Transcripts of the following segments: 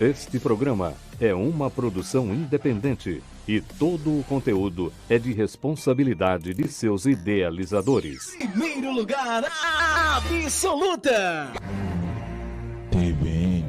Este programa é uma produção independente e todo o conteúdo é de responsabilidade de seus idealizadores. Primeiro lugar, absoluta! TVN.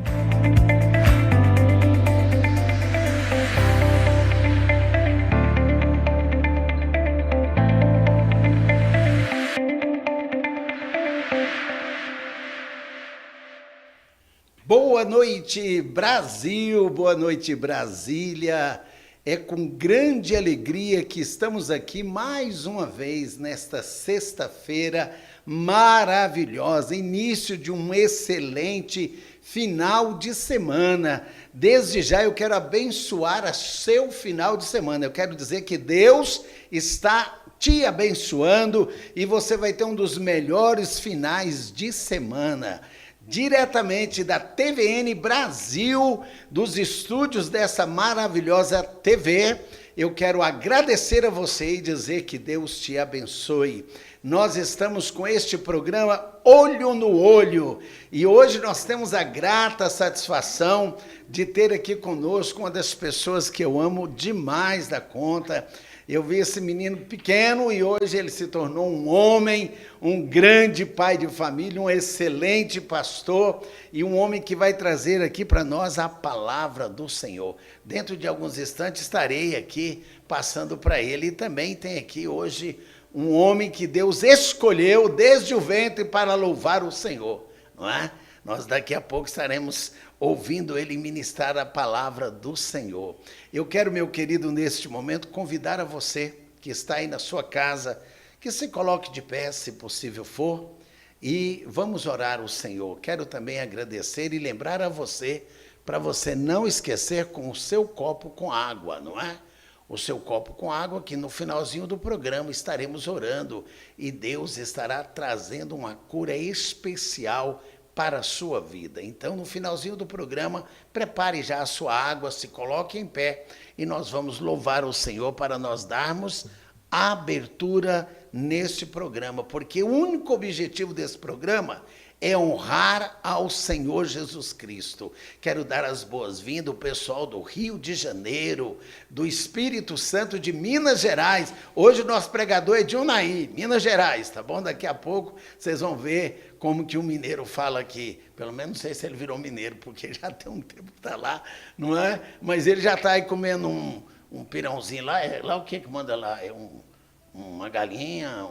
Boa noite, Brasil, boa noite, Brasília. É com grande alegria que estamos aqui mais uma vez nesta sexta-feira maravilhosa, início de um excelente final de semana. Desde já eu quero abençoar o seu final de semana. Eu quero dizer que Deus está te abençoando e você vai ter um dos melhores finais de semana. Diretamente da TVN Brasil, dos estúdios dessa maravilhosa TV, eu quero agradecer a você e dizer que Deus te abençoe. Nós estamos com este programa Olho no Olho e hoje nós temos a grata satisfação de ter aqui conosco uma das pessoas que eu amo demais da conta. Eu vi esse menino pequeno e hoje ele se tornou um homem, um grande pai de família, um excelente pastor e um homem que vai trazer aqui para nós a palavra do Senhor. Dentro de alguns instantes estarei aqui passando para ele e também tem aqui hoje um homem que Deus escolheu desde o ventre para louvar o Senhor, não é? Nós daqui a pouco estaremos ouvindo ele ministrar a palavra do Senhor. Eu quero, meu querido, neste momento, convidar a você que está aí na sua casa, que se coloque de pé, se possível for, e vamos orar ao Senhor. Quero também agradecer e lembrar a você, para você não esquecer com o seu copo com água, não é? O seu copo com água, que no finalzinho do programa estaremos orando, e Deus estará trazendo uma cura especial para a sua vida. Então, no finalzinho do programa, prepare já a sua água, se coloque em pé e nós vamos louvar o Senhor para nós darmos abertura neste programa, porque o único objetivo desse programa é honrar ao Senhor Jesus Cristo. Quero dar as boas-vindas ao pessoal do Rio de Janeiro, do Espírito Santo de Minas Gerais. Hoje o nosso pregador é de Unai, Minas Gerais, tá bom? Daqui a pouco vocês vão ver como que um mineiro fala aqui. Pelo menos não sei se ele virou mineiro, porque já tem um tempo que está lá, não é? Mas ele já está aí comendo um pirãozinho lá. Lá o que manda lá? É uma galinha,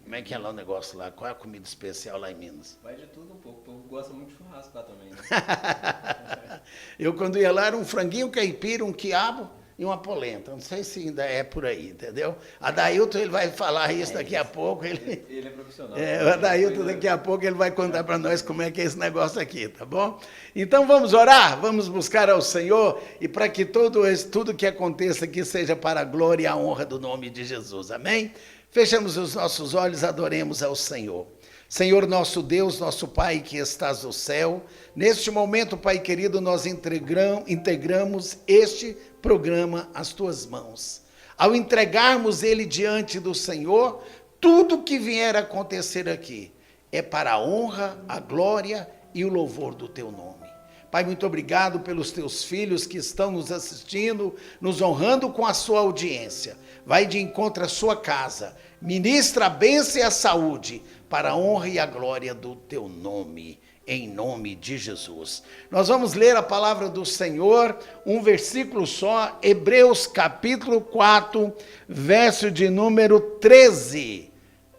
como é que é lá o negócio lá? Qual é a comida especial lá em Minas? Vai de tudo um pouco. O povo gosta muito de churrasco lá também, né? Eu, quando ia lá, era um franguinho caipira, um quiabo e uma polenta. Não sei se ainda é por aí, entendeu? Adailton, ele vai falar isso daqui a pouco. Ele é profissional. O Adailton, daqui a pouco, ele vai contar para nós como é que é esse negócio aqui, tá bom? Então, vamos orar, vamos buscar ao Senhor e para que tudo que aconteça aqui seja para a glória e a honra do nome de Jesus. Amém? Fechamos os nossos olhos, adoremos ao Senhor. Senhor nosso Deus, nosso Pai que estás no céu, neste momento, Pai querido, nós integramos este programa às tuas mãos. Ao entregarmos ele diante do Senhor, tudo que vier a acontecer aqui é para a honra, a glória e o louvor do teu nome. Pai, muito obrigado pelos teus filhos que estão nos assistindo, nos honrando com a sua audiência. Vai de encontro à sua casa, ministra a bênção e a saúde para a honra e a glória do teu nome, em nome de Jesus. Nós vamos ler a palavra do Senhor, um versículo só, Hebreus capítulo 4, verso de número 13.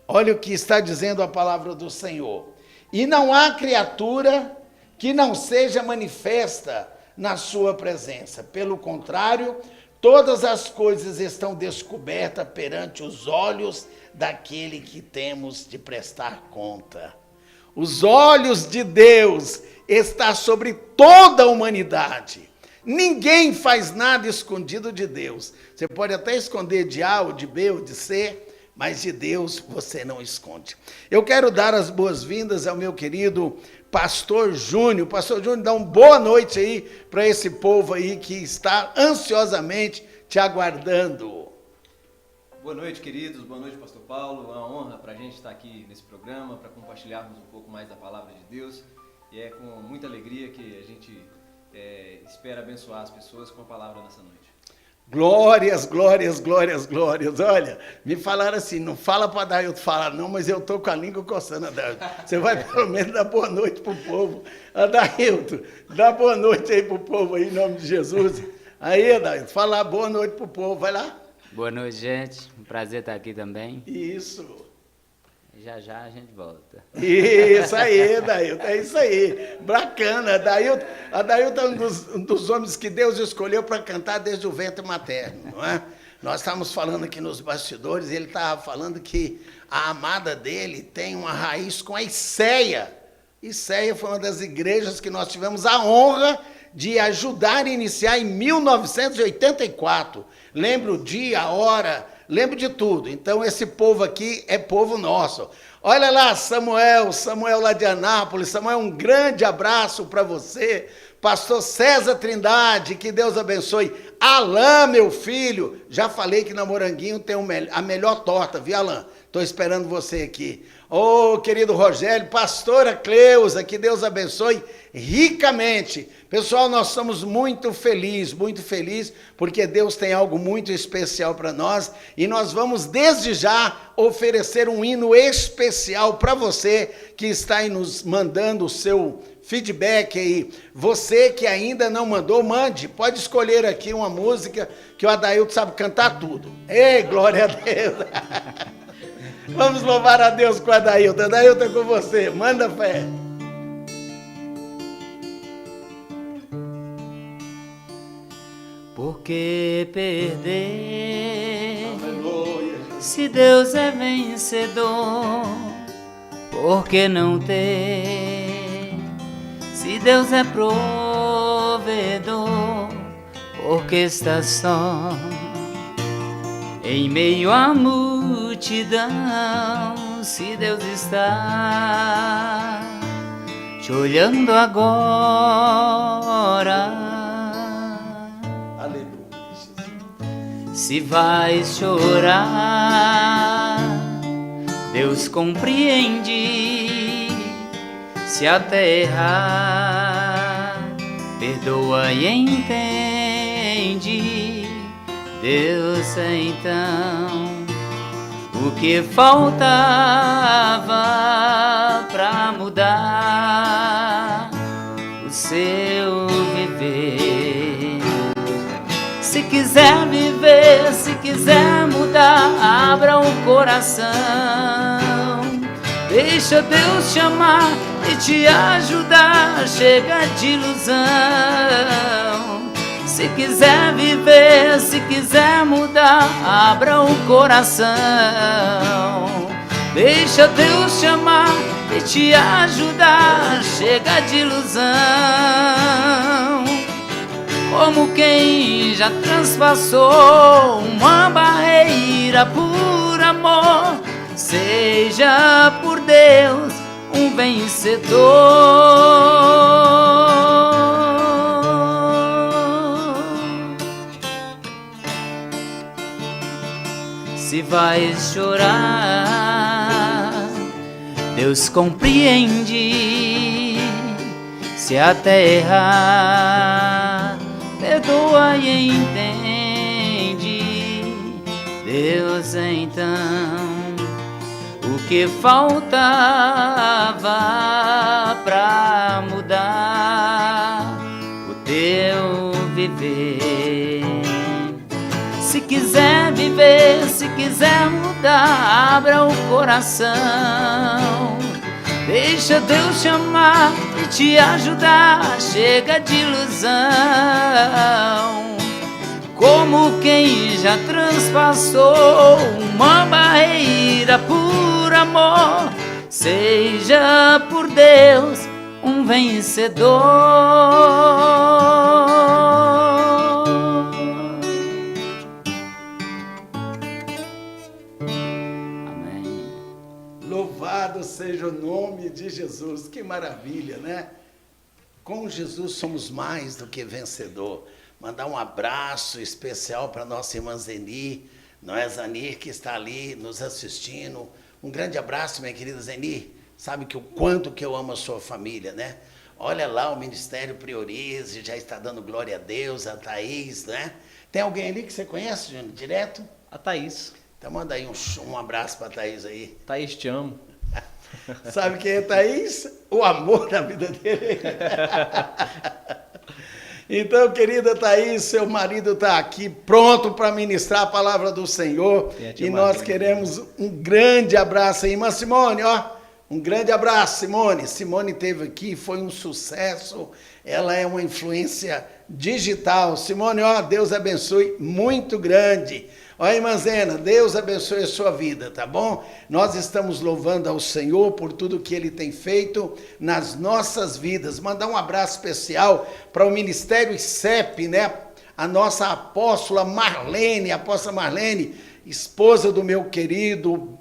Olha o que está dizendo a palavra do Senhor. E não há criatura que não seja manifesta na sua presença. Pelo contrário, todas as coisas estão descobertas perante os olhos daquele que temos de prestar conta. Os olhos de Deus estão sobre toda a humanidade. Ninguém faz nada escondido de Deus. Você pode até esconder de A, ou de B, ou de C, mas de Deus você não esconde. Eu quero dar as boas-vindas ao meu querido Pastor Júnior. Pastor Júnior, dá uma boa noite aí para esse povo aí que está ansiosamente te aguardando. Boa noite, queridos. Boa noite, Pastor Paulo. É uma honra para a gente estar aqui nesse programa, para compartilharmos um pouco mais da palavra de Deus. E é com muita alegria que a gente espera abençoar as pessoas com a palavra nessa noite. Glórias, glórias, glórias, glórias. Olha, me falaram assim, não fala para Adailton falar não, mas eu estou com a língua coçando, Adailton. Você vai pelo menos dar boa noite para o povo. Adailton, dá boa noite aí para o povo aí, em nome de Jesus. Aí, Adailton, fala boa noite para o povo, vai lá. Boa noite, gente. Um prazer estar aqui também. Isso. Já já a gente volta. Isso aí, Adailton, é isso aí. Bacana, Adailton é um dos homens que Deus escolheu para cantar desde o ventre materno, não é? Nós estávamos falando aqui nos bastidores, ele estava falando que a amada dele tem uma raiz com a Iceia. Iceia foi uma das igrejas que nós tivemos a honra de ajudar a iniciar em 1984. Lembro o dia, a hora, lembro de tudo. Então, esse povo aqui é povo nosso. Olha lá, Samuel lá de Anápolis. Samuel, um grande abraço para você. Pastor César Trindade, que Deus abençoe. Alain, meu filho. Já falei que na Moranguinho tem a melhor torta, viu, Alain? Estou esperando você aqui. Ô, querido Rogério, pastora Cleusa, que Deus abençoe ricamente. Pessoal, nós estamos muito felizes, porque Deus tem algo muito especial para nós e nós vamos, desde já, oferecer um hino especial para você que está aí nos mandando o seu feedback aí. Você que ainda não mandou, mande. Pode escolher aqui uma música que o Adailton sabe cantar tudo. Ei, glória a Deus! Vamos louvar a Deus com o Adailton. Adailton é com você. Manda fé. Por que perder? Aleluia. Se Deus é vencedor, por que não ter? Se Deus é provedor, por que está só? Em meio à multidão, se Deus está te olhando agora, Aleluia, Jesus. se vais chorar, Deus compreende. Se a terra perdoa e entende, Deus então o que faltava pra mudar o seu viver. Se quiser viver, se quiser mudar, abra o coração. Deixa Deus chamar e te ajudar. Chega de ilusão. Se quiser viver, se quiser mudar, abra o coração. Deixa Deus chamar e te ajudar. Chega de ilusão. Como quem já transpassou uma barreira por amor, seja por Deus um vencedor. Se vais chorar, Deus compreende. Se a terra perdoa e entende, Deus então o que faltava pra mudar o teu viver. Se quiser viver, se quiser mudar, abra o coração. Deixa Deus chamar e te ajudar. Chega de ilusão. Como quem já transpassou uma barreira por amor, seja por Deus um vencedor. Louvado seja o nome de Jesus, que maravilha, né? Com Jesus somos mais do que vencedor. Mandar um abraço especial para nossa irmã Zeni, não é, Zanir, que está ali nos assistindo. Um grande abraço, minha querida Zeni. Sabe que o quanto que eu amo a sua família, né? Olha lá, o Ministério Priorize, já está dando glória a Deus, a Thaís, né? Tem alguém ali que você conhece, Júnior, direto? A Thaís. Então manda aí um abraço para a Thaís aí. Thaís, te amo. Sabe quem é Thaís? O amor da vida dele. Então, querida Thaís, seu marido está aqui pronto para ministrar a palavra do Senhor. E nós queremos um grande abraço aí. Irmã Simone, ó, um grande abraço, Simone. Simone esteve aqui, foi um sucesso. Ela é uma influência digital. Simone, ó, Deus abençoe, muito grande. Ó, irmã Zena, Deus abençoe a sua vida, tá bom? Nós estamos louvando ao Senhor por tudo que Ele tem feito nas nossas vidas. Mandar um abraço especial para o Ministério ICEP, né? A nossa apóstola Marlene, esposa do meu querido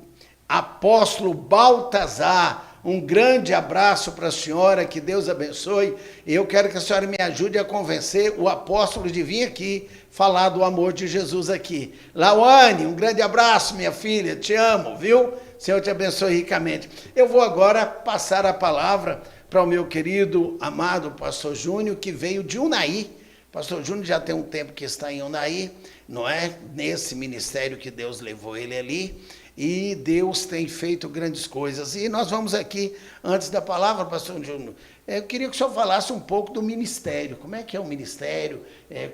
apóstolo Baltazar. Um grande abraço para a senhora, que Deus abençoe. Eu quero que a senhora me ajude a convencer o apóstolo de vir aqui falar do amor de Jesus aqui. Lawane, um grande abraço, minha filha, te amo, viu? Senhor te abençoe ricamente. Eu vou agora passar a palavra para o meu querido, amado pastor Júnior, que veio de Unai. Pastor Júnior já tem um tempo que está em Unai, não é? Nesse ministério que Deus levou ele ali. E Deus tem feito grandes coisas. E nós vamos aqui, antes da palavra, pastor Júnior, eu queria que o senhor falasse um pouco do ministério. Como é que é o ministério?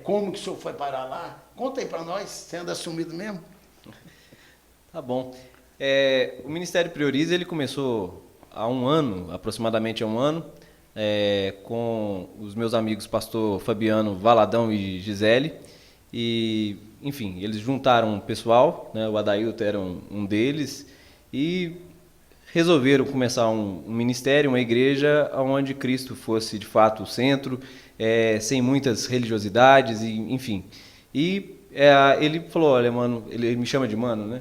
Como que o senhor foi parar lá? Conta aí para nós, você anda assumido mesmo? Tá bom. O Ministério Priorize, ele começou há um ano, aproximadamente há um ano, com os meus amigos pastor Fabiano Valadão e Gisele. E, enfim, eles juntaram o pessoal, né, o Adailton era um deles, e resolveram começar um ministério, uma igreja, onde Cristo fosse de fato o centro, sem muitas religiosidades, e, enfim. E ele falou, olha, mano, ele me chama de mano, né?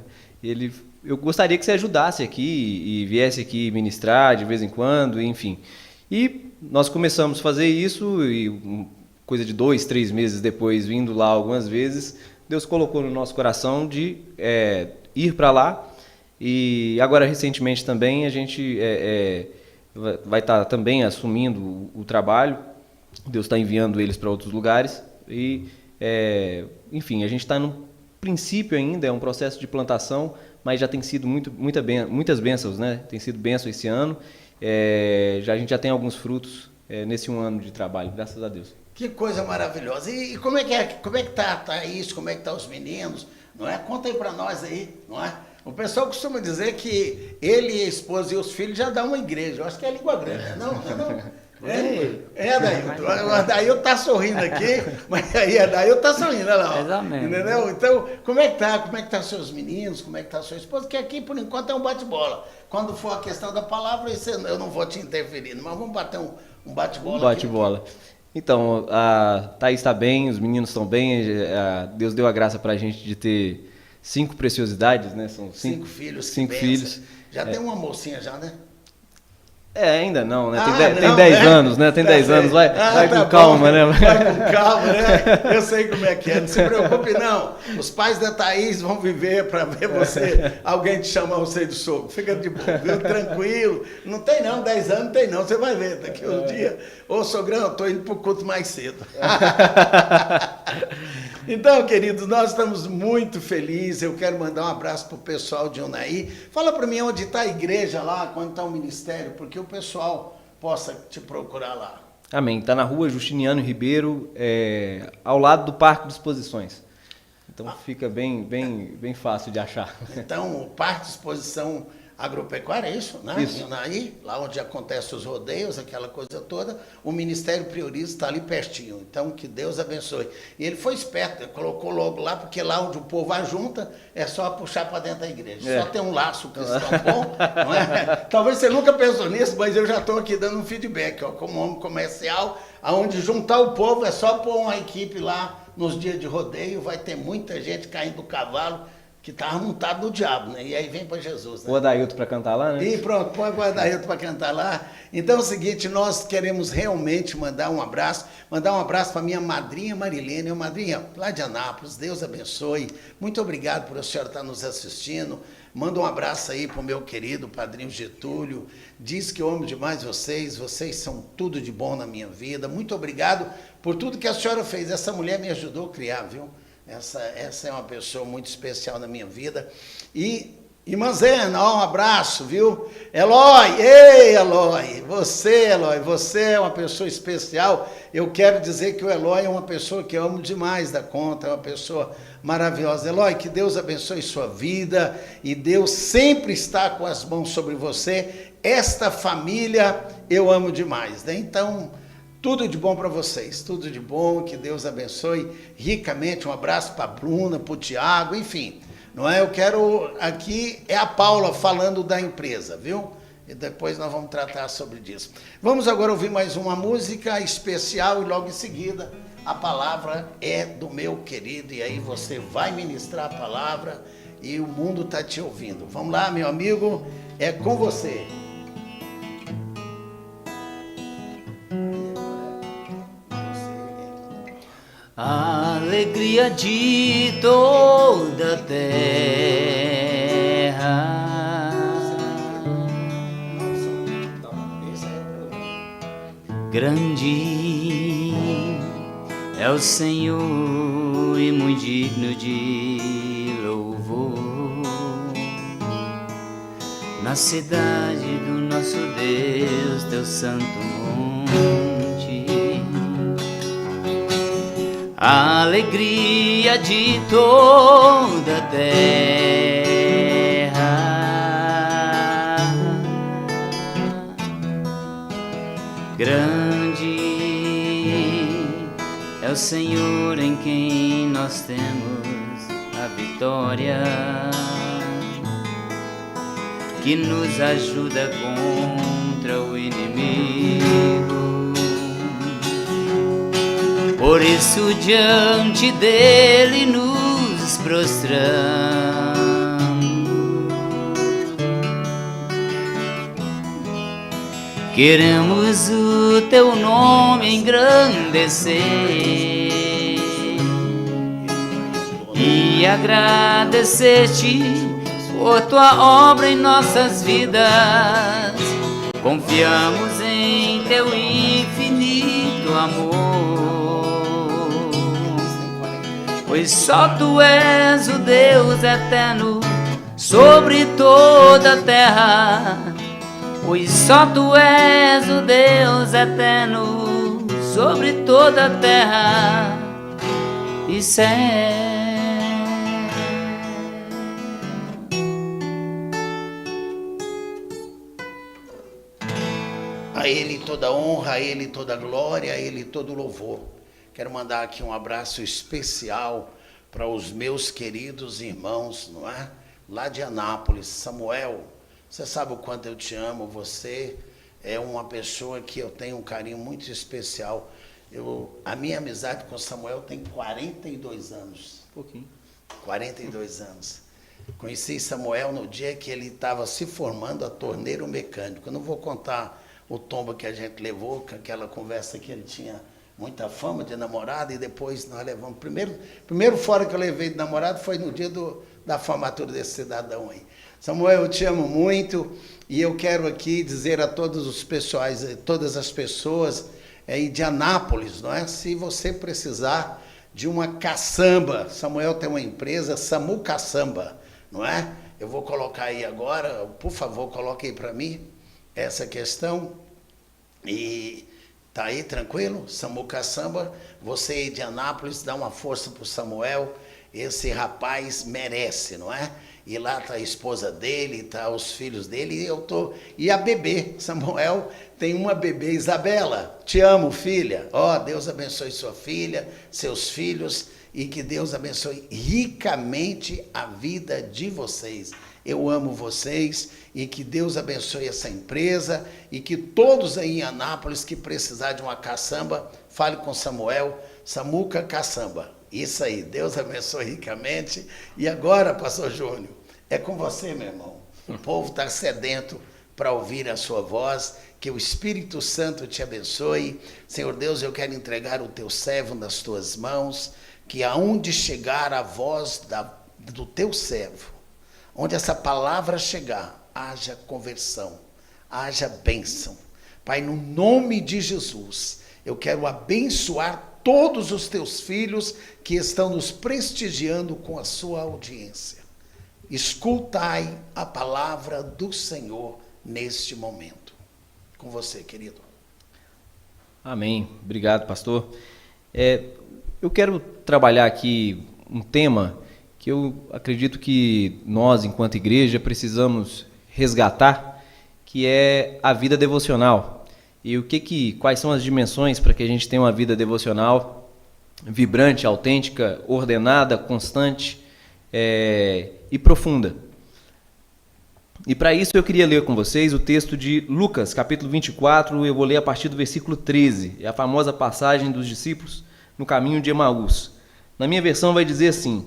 Eu gostaria que você ajudasse aqui e viesse aqui ministrar de vez em quando, enfim. E nós começamos a fazer isso, e coisa de 2, 3 meses depois, vindo lá algumas vezes, Deus colocou no nosso coração de ir para lá. E agora, recentemente também, a gente vai estar também assumindo o trabalho. Deus está enviando eles para outros lugares. E, enfim, a gente está no princípio ainda, é um processo de plantação, mas já tem sido muitas bênçãos, né? Tem sido bênção esse ano. A gente já tem alguns frutos nesse um ano de trabalho, graças a Deus. Que coisa maravilhosa. E como é que tá a Thaís, como é que tá os meninos, não é? Conta aí para nós aí, não é? O pessoal costuma dizer que ele e a esposa e os filhos já dão uma igreja. Eu acho que é língua grande, não? Adailton. O Adailton tá sorrindo aqui, mas aí Adailton tá sorrindo, olha lá. Exatamente. Entendeu? Então, como é que tá? Como é que tá seus meninos? Como é que tá sua esposa? Que aqui, por enquanto, é um bate-bola. Quando for a questão da palavra, eu não vou te interferir, mas vamos bater um bate-bola. Um bate-bola. Então, a Thaís está bem, os meninos estão bem, Deus deu a graça para a gente de ter 5 preciosidades, né? São 5 filhos. 5 filhos. Já tem uma mocinha já, né? Ainda não, né? Tem 10 anos, né? Tem 10 anos, vai com calma, né? Vai com calma, né? Eu sei como é que é, não se preocupe não. Os pais da Thaís vão viver para ver alguém te chamar você de sogro. Fica de boa, viu? Tranquilo. Não tem não, 10 anos não tem não, você vai ver daqui uns dias. Ô sogrão, eu estou indo para o culto mais cedo. Então, queridos, nós estamos muito felizes. Eu quero mandar um abraço para o pessoal de Unai. Fala para mim onde está a igreja lá, quando está o ministério, porque o pessoal possa te procurar lá. Amém. Está na rua Justiniano Ribeiro, ao lado do Parque de Exposições. Então fica bem fácil de achar. Então, o Parque de Exposição Agropecuária, é isso, né? Isso. Em Unai, lá onde acontecem os rodeios, aquela coisa toda, o Ministério Priorize está ali pertinho. Então, que Deus abençoe. E ele foi esperto, ele colocou logo lá, porque lá onde o povo ajunta, é só puxar para dentro da igreja. Só tem um laço cristão bom, não é? Talvez você nunca pensou nisso, mas eu já estou aqui dando um feedback, ó, como homem comercial, aonde juntar o povo é só pôr uma equipe lá nos dias de rodeio, vai ter muita gente caindo do cavalo, que estava montado no diabo, né? E aí vem para Jesus, né? O Adailton para cantar lá, né? E pronto, põe o Adailton para cantar lá. Então é o seguinte, nós queremos realmente mandar um abraço para minha madrinha Marilene, madrinha lá de Anápolis, Deus abençoe. Muito obrigado por a senhora estar nos assistindo. Manda um abraço aí pro meu querido padrinho Getúlio. Diz que eu amo demais vocês. Vocês são tudo de bom na minha vida. Muito obrigado por tudo que a senhora fez. Essa mulher me ajudou a criar, viu? Essa é uma pessoa muito especial na minha vida. E irmã Zena, ó, um abraço, viu? Eloy, ei, Eloy, você é uma pessoa especial. Eu quero dizer que o Eloy é uma pessoa que eu amo demais da conta, é uma pessoa maravilhosa. Eloy, que Deus abençoe sua vida e Deus sempre está com as mãos sobre você. Esta família eu amo demais, né? Então, tudo de bom para vocês, tudo de bom, que Deus abençoe ricamente. Um abraço para a Bruna, para o Tiago, enfim. Não é? Eu quero, aqui é a Paula falando da empresa, viu? E depois nós vamos tratar sobre isso. Vamos agora ouvir mais uma música especial e logo em seguida a palavra é do meu querido. E aí você vai ministrar a palavra e o mundo está te ouvindo. Vamos lá, meu amigo, é com você. A alegria de toda a terra grande é o Senhor e muito digno de louvor. Na cidade do nosso Deus, teu santo monte, a alegria de toda a terra grande é o Senhor em quem nós temos a vitória, que nos ajuda contra o inimigo. Por isso diante dele nos prostramos, queremos o teu nome engrandecer e agradecer-te por tua obra em nossas vidas. Confiamos em teu infinito amor, pois só tu és o Deus eterno sobre toda a terra. Pois só tu és o Deus eterno sobre toda a terra e céu. A Ele toda honra, a Ele toda glória, a Ele todo louvor. Quero mandar aqui um abraço especial para os meus queridos irmãos, não é? Lá de Anápolis. Samuel, você sabe o quanto eu te amo, você é uma pessoa que eu tenho um carinho muito especial. A minha amizade com Samuel tem 42 anos. Pouquinho. 42 anos. Conheci Samuel no dia que ele estava se formando a torneiro mecânico. Eu não vou contar o tombo que a gente levou, com aquela conversa que ele tinha muita fama de namorado, e depois nós levamos. Primeiro fora que eu levei de namorado foi no dia da formatura desse cidadão aí. Samuel, eu te amo muito e eu quero aqui dizer a todos os pessoais, todas as pessoas aí de Anápolis, não é? Se você precisar de uma caçamba, Samuel tem uma empresa, Samu Caçamba, não é? Eu vou colocar aí agora, por favor, coloque aí para mim essa questão e tá aí tranquilo? Samu Caçamba, você aí de Anápolis, dá uma força pro Samuel, esse rapaz merece, não é? E lá está a esposa dele, tá os filhos dele, e a bebê, Samuel tem uma bebê, Isabela, te amo, filha. Ó, Deus abençoe sua filha, seus filhos, e que Deus abençoe ricamente a vida de vocês. Eu amo vocês, e que Deus abençoe essa empresa, e que todos aí em Anápolis que precisar de uma caçamba, fale com Samuel, Samuca Caçamba. Isso aí, Deus abençoe ricamente. E agora, pastor Júnior, é com você, meu irmão. O povo está sedento para ouvir a sua voz. Que o Espírito Santo te abençoe. Senhor Deus, eu quero entregar o teu servo nas tuas mãos, que aonde chegar a voz do teu servo, onde essa palavra chegar, haja conversão, haja bênção. Pai, no nome de Jesus, eu quero abençoar todos os teus filhos que estão nos prestigiando com a sua audiência. Escutai a palavra do Senhor neste momento. Com você, querido. Amém. Obrigado, pastor. Eu quero trabalhar aqui um tema que eu acredito que nós, enquanto igreja, precisamos resgatar, que é a vida devocional. E quais são as dimensões para que a gente tenha uma vida devocional vibrante, autêntica, ordenada, constante e profunda. E para isso eu queria ler com vocês o texto de Lucas, capítulo 24, eu vou ler a partir do versículo 13, é a famosa passagem dos discípulos no caminho de Emaús. Na minha versão vai dizer assim: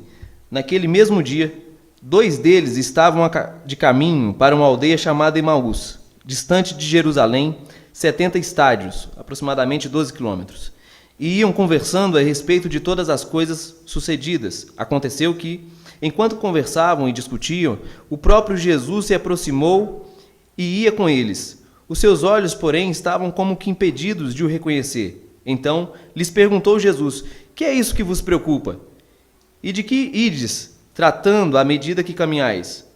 naquele mesmo dia, 2 deles estavam de caminho para uma aldeia chamada Emaús, distante de Jerusalém, 70 estádios, aproximadamente 12 quilômetros, e iam conversando a respeito de todas as coisas sucedidas. Aconteceu que, enquanto conversavam e discutiam, o próprio Jesus se aproximou e ia com eles. Os seus olhos, porém, estavam como que impedidos de o reconhecer. Então lhes perguntou Jesus: que é isso que vos preocupa? E de que ides tratando à medida que caminhais?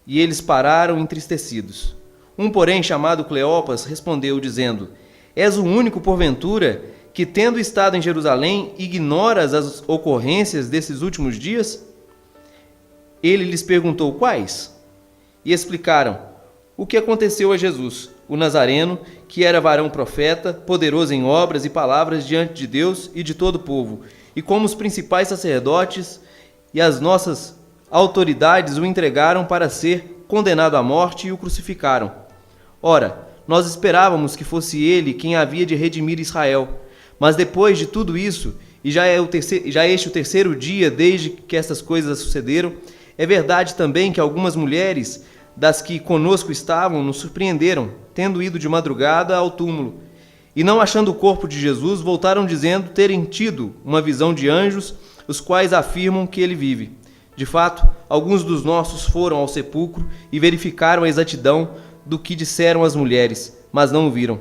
E eles pararam entristecidos. Um, porém, chamado Cleopas, respondeu, dizendo: és o único, porventura, que, tendo estado em Jerusalém, ignoras as ocorrências desses últimos dias? Ele lhes perguntou: quais? E explicaram o que aconteceu a Jesus, o Nazareno, que era varão profeta, poderoso em obras e palavras diante de Deus e de todo o povo, e como os principais sacerdotes e as nossas autoridades o entregaram para ser condenado à morte e o crucificaram. Ora, nós esperávamos que fosse ele quem havia de redimir Israel. Mas depois de tudo isso, e já este o terceiro dia desde que estas coisas sucederam, é verdade também que algumas mulheres das que conosco estavam nos surpreenderam, tendo ido de madrugada ao túmulo. E não achando o corpo de Jesus, voltaram dizendo terem tido uma visão de anjos, os quais afirmam que ele vive. De fato, alguns dos nossos foram ao sepulcro e verificaram a exatidão do que disseram as mulheres, mas não o viram.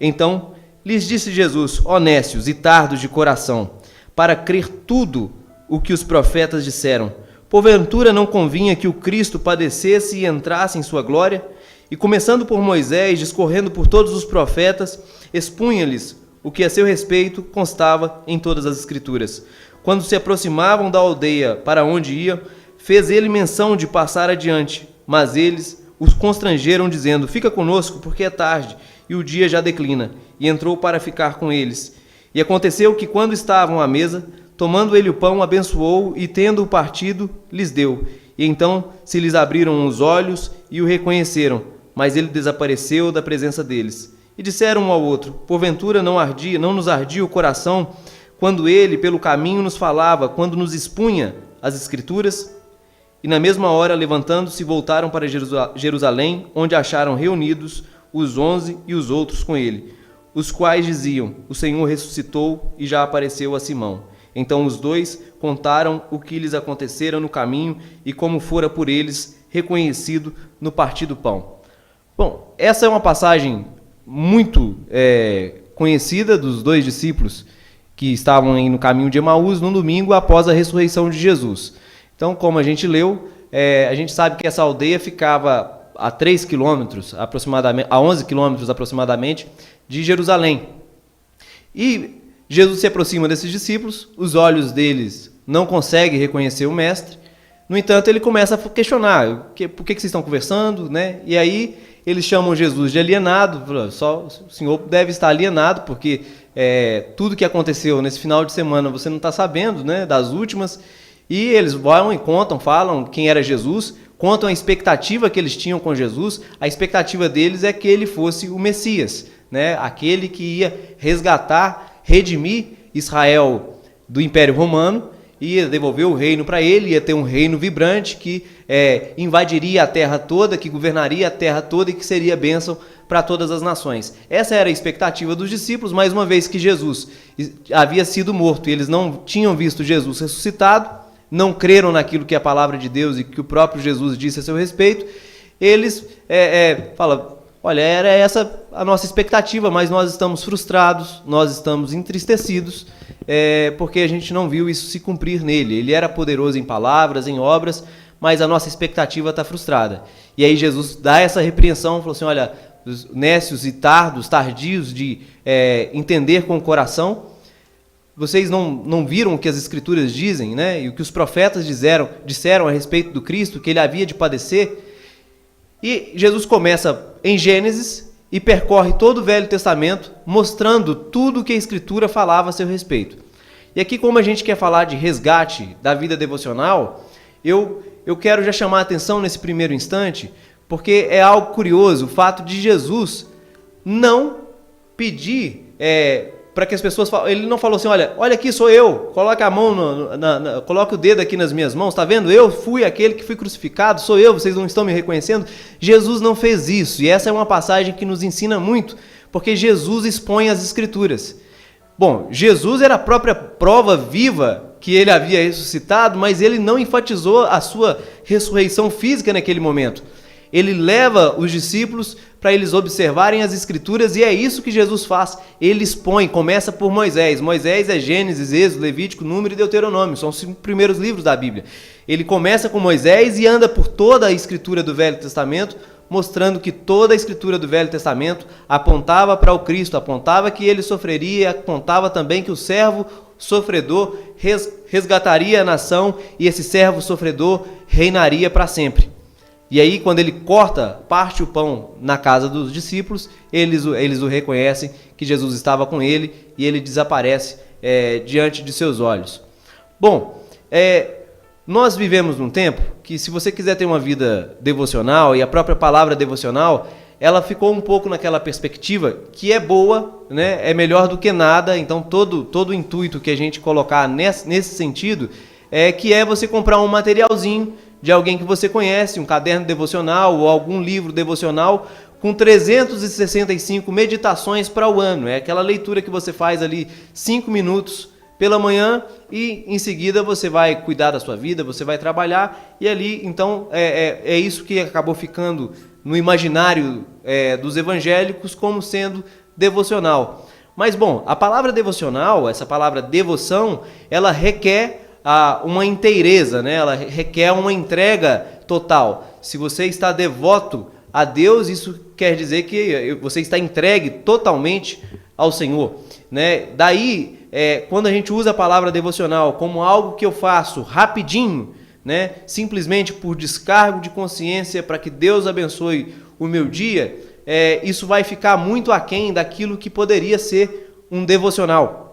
Então lhes disse Jesus: ó nécios e tardos de coração, para crer tudo o que os profetas disseram. Porventura não convinha que o Cristo padecesse e entrasse em sua glória? E começando por Moisés, discorrendo por todos os profetas, expunha-lhes o que a seu respeito constava em todas as Escrituras. Quando se aproximavam da aldeia para onde iam, fez ele menção de passar adiante, mas eles os constrangeram, dizendo: fica conosco, porque é tarde, e o dia já declina. E entrou para ficar com eles. E aconteceu que, quando estavam à mesa, tomando ele o pão, abençoou, e tendo-o partido, lhes deu. E então se lhes abriram os olhos e o reconheceram, mas ele desapareceu da presença deles. E disseram um ao outro: porventura não nos ardia o coração, quando ele pelo caminho nos falava, quando nos expunha as Escrituras? E na mesma hora, levantando-se, voltaram para Jerusalém, onde acharam reunidos os 11 e os outros com ele, os quais diziam: o Senhor ressuscitou e já apareceu a Simão. Então os 2 contaram o que lhes acontecera no caminho e como fora por eles reconhecido no partir do pão. Bom, essa é uma passagem muito conhecida dos 2 discípulos que estavam aí no caminho de Emaús no domingo após a ressurreição de Jesus. Então, como a gente leu, a gente sabe que essa aldeia ficava a 3 quilômetros, aproximadamente, a 11 quilômetros aproximadamente, de Jerusalém. E Jesus se aproxima desses discípulos, os olhos deles não conseguem reconhecer o mestre. No entanto, ele começa a questionar: por que vocês estão conversando? Né? E aí eles chamam Jesus de alienado. Só o senhor deve estar alienado, porque tudo que aconteceu nesse final de semana você não está sabendo, né, das últimas. E eles vão e contam, falam quem era Jesus, contam a expectativa que eles tinham com Jesus. A expectativa deles é que ele fosse o Messias, né? Aquele que ia resgatar, redimir Israel do Império Romano, ia devolver o reino para ele, ia ter um reino vibrante que invadiria a terra toda, que governaria a terra toda e que seria bênção para todas as nações. Essa era a expectativa dos discípulos, mas uma vez que Jesus havia sido morto e eles não tinham visto Jesus ressuscitado, não creram naquilo que é a palavra de Deus e que o próprio Jesus disse a seu respeito, eles falam, olha, era essa a nossa expectativa, mas nós estamos frustrados, nós estamos entristecidos, porque a gente não viu isso se cumprir nele. Ele era poderoso em palavras, em obras, mas a nossa expectativa está frustrada. E aí Jesus dá essa repreensão, falou assim, olha, os nécios e tardios de entender com o coração, vocês não viram o que as Escrituras dizem, né? E o que os profetas disseram a respeito do Cristo, que ele havia de padecer. E Jesus começa em Gênesis e percorre todo o Velho Testamento, mostrando tudo o que a Escritura falava a seu respeito. E aqui, como a gente quer falar de resgate da vida devocional, eu quero já chamar a atenção nesse primeiro instante, porque é algo curioso o fato de Jesus não pedir para que as pessoas falem. Ele não falou assim, olha aqui sou eu, coloque a mão, coloque o dedo aqui nas minhas mãos, está vendo? Eu fui aquele que fui crucificado, sou eu, vocês não estão me reconhecendo? Jesus não fez isso, e essa é uma passagem que nos ensina muito, porque Jesus expõe as Escrituras. Bom, Jesus era a própria prova viva que ele havia ressuscitado, mas ele não enfatizou a sua ressurreição física naquele momento. Ele leva os discípulos para eles observarem as Escrituras, e é isso que Jesus faz. Ele expõe, começa por Moisés. Moisés é Gênesis, Êxodo, Levítico, Número e Deuteronômio, são os 5 primeiros livros da Bíblia. Ele começa com Moisés e anda por toda a Escritura do Velho Testamento, mostrando que toda a Escritura do Velho Testamento apontava para o Cristo, apontava que ele sofreria, apontava também que o servo sofredor resgataria a nação e esse servo sofredor reinaria para sempre. E aí, quando ele parte o pão na casa dos discípulos, eles o reconhecem que Jesus estava com ele e ele desaparece diante de seus olhos. Bom, nós vivemos num tempo que, se você quiser ter uma vida devocional, e a própria palavra devocional, ela ficou um pouco naquela perspectiva que é boa, né? É melhor do que nada. Então todo o intuito que a gente colocar nesse sentido que é você comprar um materialzinho de alguém que você conhece, um caderno devocional ou algum livro devocional com 365 meditações para o ano. É aquela leitura que você faz ali 5 minutos pela manhã e em seguida você vai cuidar da sua vida, você vai trabalhar, e ali então é isso que acabou ficando no imaginário dos evangélicos como sendo devocional. Mas bom, a palavra devocional, essa palavra devoção, ela requer uma inteireza, né? Ela requer uma entrega total. Se você está devoto a Deus, isso quer dizer que você está entregue totalmente ao Senhor, né? Daí, quando a gente usa a palavra devocional como algo que eu faço rapidinho, né? Simplesmente por descargo de consciência para que Deus abençoe o meu dia, isso vai ficar muito aquém daquilo que poderia ser um devocional.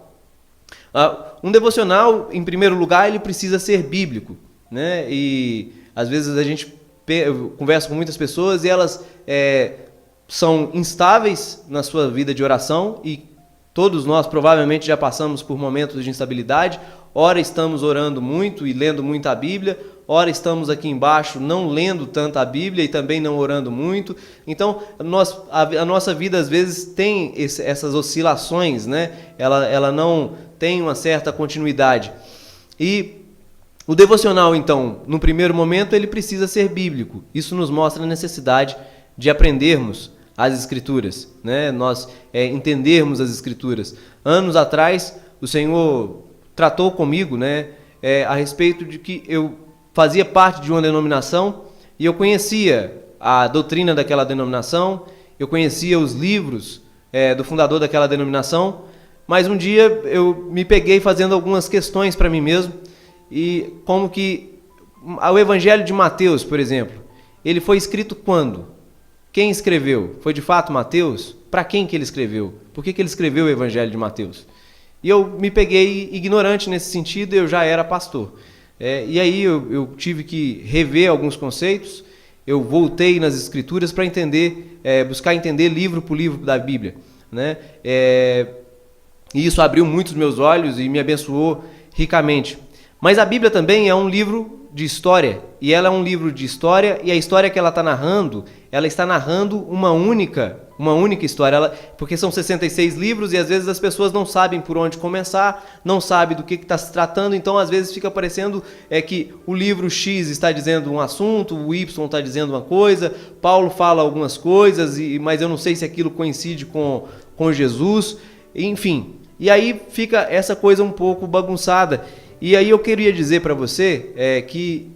Um devocional, em primeiro lugar, ele precisa ser bíblico, né? E às vezes a gente conversa com muitas pessoas e elas são instáveis na sua vida de oração, e todos nós provavelmente já passamos por momentos de instabilidade. Ora estamos orando muito e lendo muito a Bíblia, ora estamos aqui embaixo não lendo tanto a Bíblia e também não orando muito. Então a nossa vida às vezes tem essas oscilações, né? Ela não tem uma certa continuidade. E o devocional, então, no primeiro momento, ele precisa ser bíblico. Isso nos mostra a necessidade de aprendermos as Escrituras, né? Nós entendermos as Escrituras. Anos atrás, o Senhor tratou comigo, né, a respeito de que eu fazia parte de uma denominação e eu conhecia a doutrina daquela denominação, eu conhecia os livros do fundador daquela denominação, mas um dia eu me peguei fazendo algumas questões para mim mesmo, e como que o Evangelho de Mateus, por exemplo, ele foi escrito quando? Quem escreveu? Foi de fato Mateus? Para quem que ele escreveu? Por que ele escreveu o Evangelho de Mateus? E eu me peguei ignorante nesse sentido, eu já era pastor. E aí eu tive que rever alguns conceitos, eu voltei nas Escrituras para entender, buscar entender livro por livro da Bíblia, né? E isso abriu muito os meus olhos e me abençoou ricamente. Mas a Bíblia também é um livro de história, e ela é um livro de história, e a história que ela está narrando, ela está narrando uma única história, porque são 66 livros e às vezes as pessoas não sabem por onde começar, não sabem do que está se tratando, então às vezes fica parecendo que o livro X está dizendo um assunto, o Y está dizendo uma coisa, Paulo fala algumas coisas, mas eu não sei se aquilo coincide com Jesus, enfim. E aí fica essa coisa um pouco bagunçada. E aí eu queria dizer para você que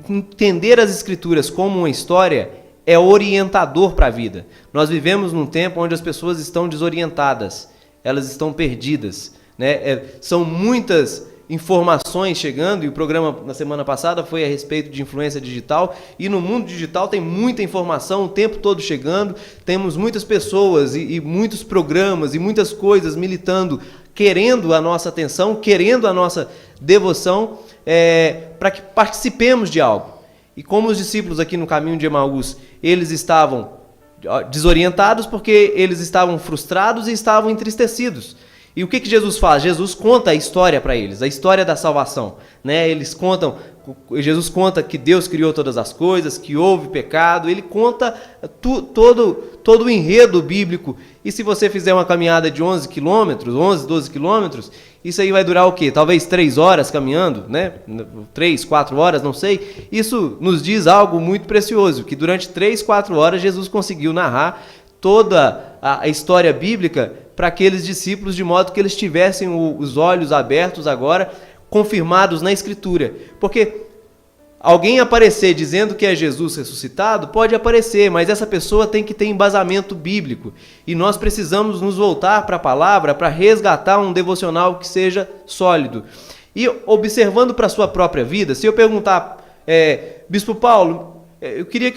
entender as Escrituras como uma história é orientador para a vida. Nós vivemos num tempo onde as pessoas estão desorientadas, elas estão perdidas, né? São muitas informações chegando, e o programa na semana passada foi a respeito de influência digital, e no mundo digital tem muita informação o tempo todo chegando, temos muitas pessoas e muitos programas e muitas coisas militando, querendo a nossa atenção, querendo a nossa devoção, para que participemos de algo. E como os discípulos aqui no caminho de Emaús, eles estavam desorientados porque eles estavam frustrados e estavam entristecidos. E o que Jesus faz? Jesus conta a história para eles, a história da salvação, né? Jesus conta que Deus criou todas as coisas, que houve pecado, ele conta todo o enredo bíblico. E se você fizer uma caminhada de 11, 12 quilômetros, isso aí vai durar o quê? Talvez 3 horas caminhando, né? 3, 4 horas, não sei. Isso nos diz algo muito precioso, que durante 3, 4 horas Jesus conseguiu narrar toda a história bíblica para aqueles discípulos, de modo que eles tivessem os olhos abertos agora, confirmados na Escritura. Porque alguém aparecer dizendo que é Jesus ressuscitado, pode aparecer, mas essa pessoa tem que ter embasamento bíblico. E nós precisamos nos voltar para a palavra para resgatar um devocional que seja sólido. E observando para a sua própria vida, se eu perguntar, Bispo Paulo, eu queria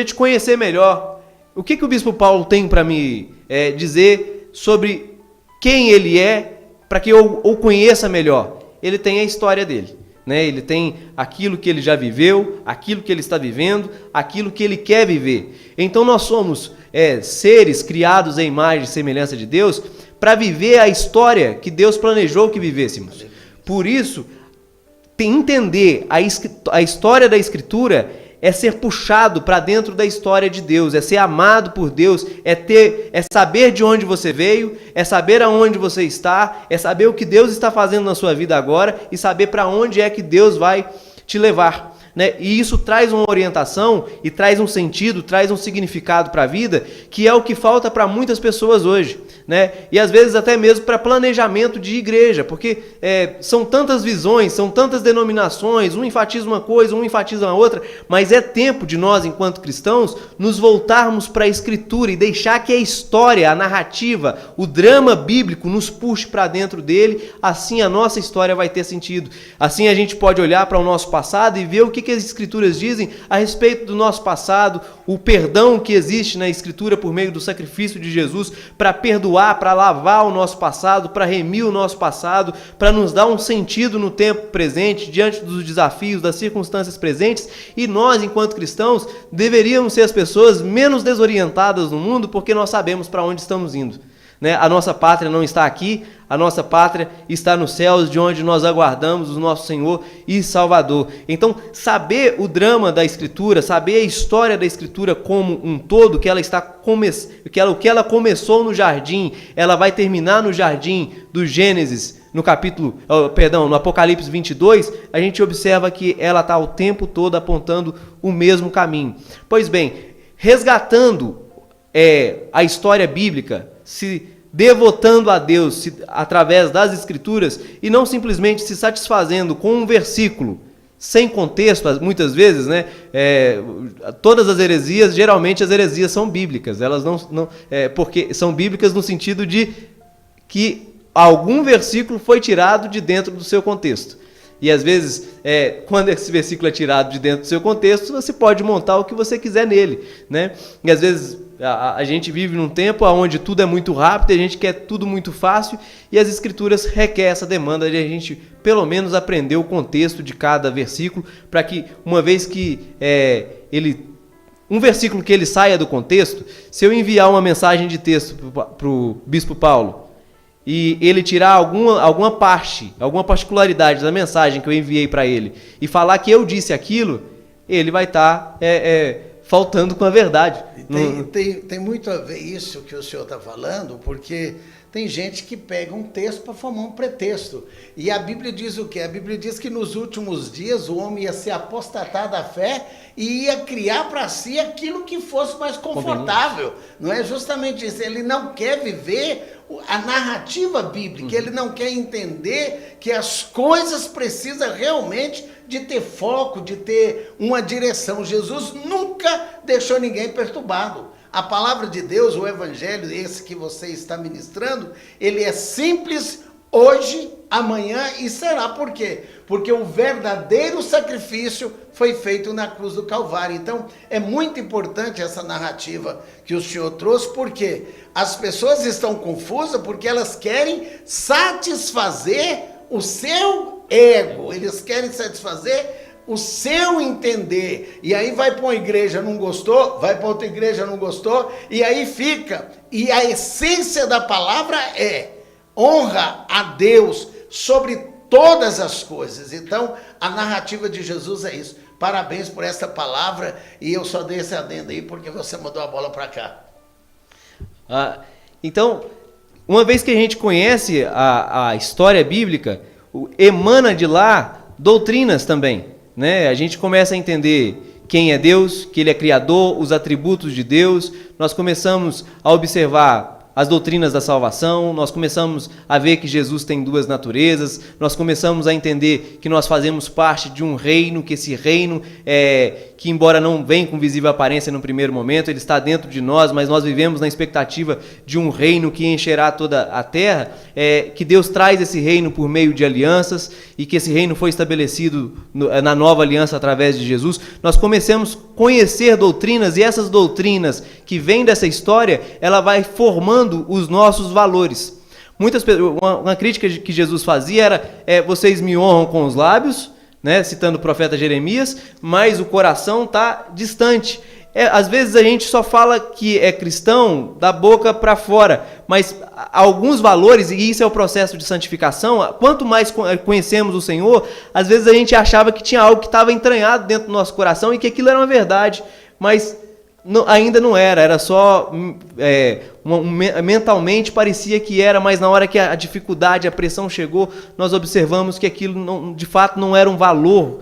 te conhecer melhor. O que o Bispo Paulo tem para me dizer sobre quem ele é, para que eu o conheça melhor? Ele tem a história dele, né? Ele tem aquilo que ele já viveu, aquilo que ele está vivendo, aquilo que ele quer viver. Então nós somos seres criados à imagem e semelhança de Deus para viver a história que Deus planejou que vivêssemos. Por isso, entender a história da Escritura é ser puxado para dentro da história de Deus, é ser amado por Deus, é saber de onde você veio, é saber aonde você está, é saber o que Deus está fazendo na sua vida agora e saber para onde é que Deus vai te levar, né? E isso traz uma orientação e traz um sentido, traz um significado para a vida, que é o que falta para muitas pessoas hoje, né? E às vezes até mesmo para planejamento de igreja, porque são tantas visões, são tantas denominações, um enfatiza uma coisa, um enfatiza uma outra, mas é tempo de nós, enquanto cristãos, nos voltarmos para a Escritura e deixar que a história, a narrativa, o drama bíblico nos puxe para dentro dele, assim a nossa história vai ter sentido. Assim a gente pode olhar para o nosso passado e ver o que as Escrituras dizem a respeito do nosso passado, o perdão que existe na Escritura por meio do sacrifício de Jesus para perdoar, para lavar o nosso passado, para remir o nosso passado, para nos dar um sentido no tempo presente, diante dos desafios, das circunstâncias presentes. E nós, enquanto cristãos, deveríamos ser as pessoas menos desorientadas no mundo, porque nós sabemos para onde estamos indo, né? A nossa pátria não está aqui, a nossa pátria está nos céus, de onde nós aguardamos o nosso Senhor e Salvador. Então, saber o drama da Escritura, saber a história da Escritura como um todo, que o que ela começou no jardim, ela vai terminar no jardim do Gênesis, no Apocalipse 22, a gente observa que ela está o tempo todo apontando o mesmo caminho. Pois bem, resgatando a história bíblica, se devotando a Deus através das Escrituras e não simplesmente se satisfazendo com um versículo sem contexto, muitas vezes, né? Todas as heresias, geralmente as heresias são bíblicas, elas não porque são bíblicas no sentido de que algum versículo foi tirado de dentro do seu contexto. E às vezes, quando esse versículo é tirado de dentro do seu contexto, você pode montar o que você quiser nele, né? E às vezes a gente vive num tempo onde tudo é muito rápido, a gente quer tudo muito fácil, e as Escrituras requerem essa demanda de a gente, pelo menos, aprender o contexto de cada versículo, para que, uma vez que um versículo que ele saia do contexto, se eu enviar uma mensagem de texto para o Bispo Paulo, e ele tirar alguma parte, alguma particularidade da mensagem que eu enviei para ele, e falar que eu disse aquilo, ele vai estar faltando com a verdade. Tem muito a ver isso que o senhor está falando, porque tem gente que pega um texto para formar um pretexto. E a Bíblia diz o quê? A Bíblia diz que nos últimos dias o homem ia se apostatar da fé e ia criar para si aquilo que fosse mais confortável. Não é justamente isso. Ele não quer viver a narrativa bíblica, ele não quer entender que as coisas precisam realmente de ter foco, de ter uma direção. Jesus nunca deixou ninguém perturbado. A palavra de Deus, o evangelho, esse que você está ministrando, ele é simples hoje, amanhã e será. Por quê? Porque o verdadeiro sacrifício foi feito na cruz do Calvário. Então, é muito importante essa narrativa que o senhor trouxe, porque as pessoas estão confusas porque elas querem satisfazer o seu ego, eles querem satisfazer o seu entender, e aí vai para uma igreja, não gostou, vai para outra igreja, não gostou, e aí fica. E a essência da palavra é honra a Deus sobre todas as coisas. Então, a narrativa de Jesus é isso. Parabéns por essa palavra, e eu só dei esse adendo aí porque você mandou a bola para cá. Então, uma vez que a gente conhece a história bíblica, emana de lá doutrinas também, né? A gente começa a entender quem é Deus, que Ele é Criador, os atributos de Deus. Nós começamos a observar as doutrinas da salvação, nós começamos a ver que Jesus tem duas naturezas, nós começamos a entender que nós fazemos parte de um reino, que esse reino, que embora não venha com visível aparência no primeiro momento, ele está dentro de nós, mas nós vivemos na expectativa de um reino que encherá toda a terra, que Deus traz esse reino por meio de alianças e que esse reino foi estabelecido na nova aliança através de Jesus. Nós começamos a conhecer doutrinas, e essas doutrinas que vêm dessa história, ela vai formando os nossos valores. Uma crítica que Jesus fazia era, vocês me honram com os lábios, né, citando o profeta Jeremias, mas o coração está distante. Às vezes a gente só fala que é cristão da boca para fora, mas alguns valores, e isso é o processo de santificação, quanto mais conhecemos o Senhor, às vezes a gente achava que tinha algo que estava entranhado dentro do nosso coração e que aquilo era uma verdade, mas ainda não era só mentalmente parecia que era, mas na hora que a dificuldade, a pressão chegou, nós observamos que aquilo de fato não era um valor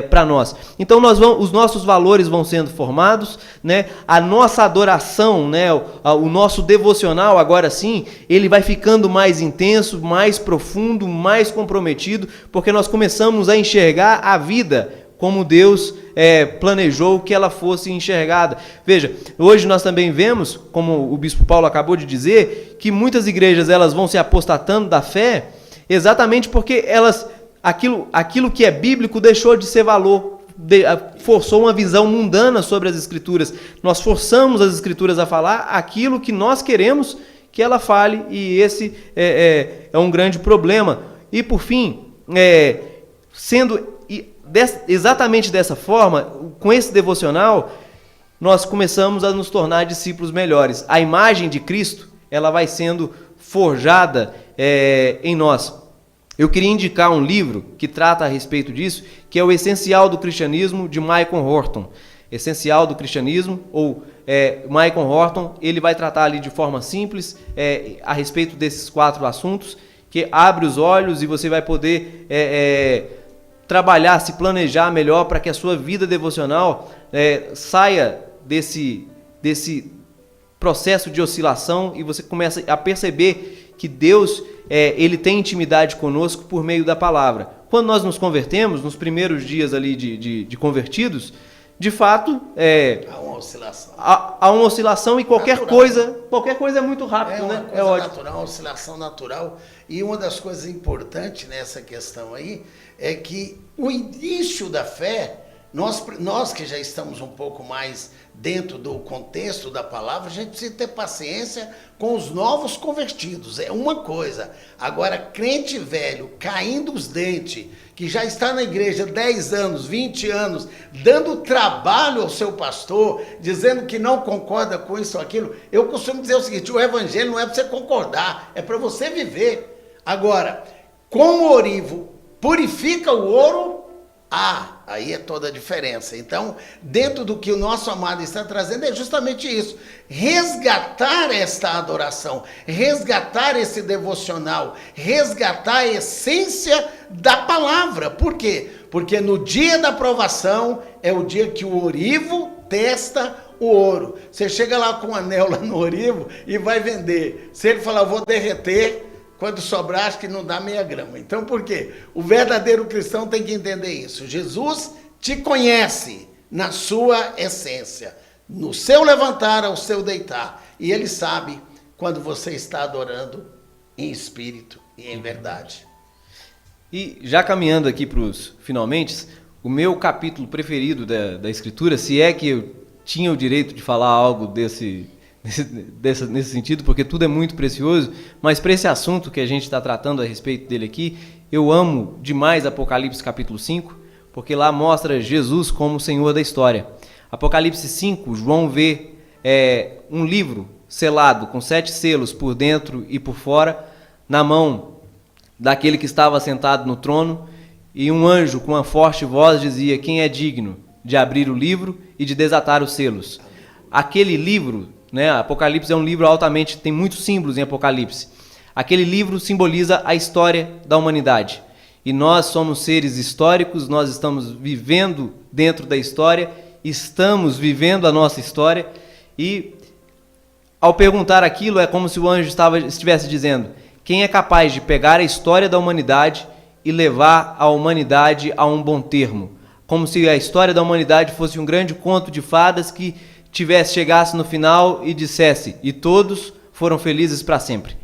para nós. Então os nossos valores vão sendo formados, né? A nossa adoração, né? O nosso devocional, agora sim, ele vai ficando mais intenso, mais profundo, mais comprometido, porque nós começamos a enxergar a vida como Deus planejou que ela fosse enxergada. Veja, hoje nós também vemos, como o bispo Paulo acabou de dizer, que muitas igrejas elas vão se apostatando da fé, exatamente porque aquilo que é bíblico deixou de ser valor, forçou uma visão mundana sobre as Escrituras. Nós forçamos as Escrituras a falar aquilo que nós queremos que ela fale, e esse é um grande problema. E por fim, exatamente dessa forma, com esse devocional, nós começamos a nos tornar discípulos melhores. A imagem de Cristo, ela vai sendo forjada em nós. Eu queria indicar um livro que trata a respeito disso, que é o Essencial do Cristianismo, de Michael Horton. Essencial do Cristianismo, ou Michael Horton, ele vai tratar ali de forma simples a respeito desses 4 assuntos, que abre os olhos e você vai poder trabalhar, se planejar melhor para que a sua vida devocional saia desse processo de oscilação e você começa a perceber que Deus ele tem intimidade conosco por meio da palavra. Quando nós nos convertemos, nos primeiros dias ali de convertidos, de fato há uma oscilação. Há uma oscilação, e qualquer coisa é muito rápido, né? É ótimo. Natural, uma oscilação natural. E uma das coisas importantes nessa questão aí é que o início da fé, nós que já estamos um pouco mais dentro do contexto da palavra, a gente precisa ter paciência com os novos convertidos, é uma coisa. Agora, crente velho, caindo os dentes, que já está na igreja 10 anos, 20 anos, dando trabalho ao seu pastor, dizendo que não concorda com isso ou aquilo, eu costumo dizer o seguinte: o evangelho não é para você concordar, é para você viver. Agora, como o orivo purifica o ouro, Aí é toda a diferença. Então, dentro do que o nosso amado está trazendo é justamente isso. Resgatar esta adoração, resgatar esse devocional, resgatar a essência da palavra. Por quê? Porque no dia da provação é o dia que o ourivo testa o ouro. Você chega lá com um anel lá no ourivo e vai vender. Se ele falar, vou derreter, quando sobrar, acho que não dá meia grama. Então, por quê? O verdadeiro cristão tem que entender isso. Jesus te conhece na sua essência, no seu levantar ao seu deitar. E ele sabe quando você está adorando em espírito e em verdade. E já caminhando aqui para os finalmente, o meu capítulo preferido da Escritura, se é que eu tinha o direito de falar algo nesse sentido, porque tudo é muito precioso, mas para esse assunto que a gente está tratando a respeito dele aqui, eu amo demais Apocalipse capítulo 5, porque lá mostra Jesus como Senhor da história. Apocalipse 5, João vê um livro selado com 7 selos por dentro e por fora, na mão daquele que estava sentado no trono, e um anjo com uma forte voz dizia: quem é digno de abrir o livro e de desatar os selos? Aquele livro, né, Apocalipse é um livro altamente, tem muitos símbolos em Apocalipse. Aquele livro simboliza a história da humanidade. E nós somos seres históricos, nós estamos vivendo dentro da história, estamos vivendo a nossa história, e ao perguntar aquilo é como se o anjo estivesse dizendo: quem é capaz de pegar a história da humanidade e levar a humanidade a um bom termo? Como se a história da humanidade fosse um grande conto de fadas que chegasse no final e dissesse: e todos foram felizes para sempre.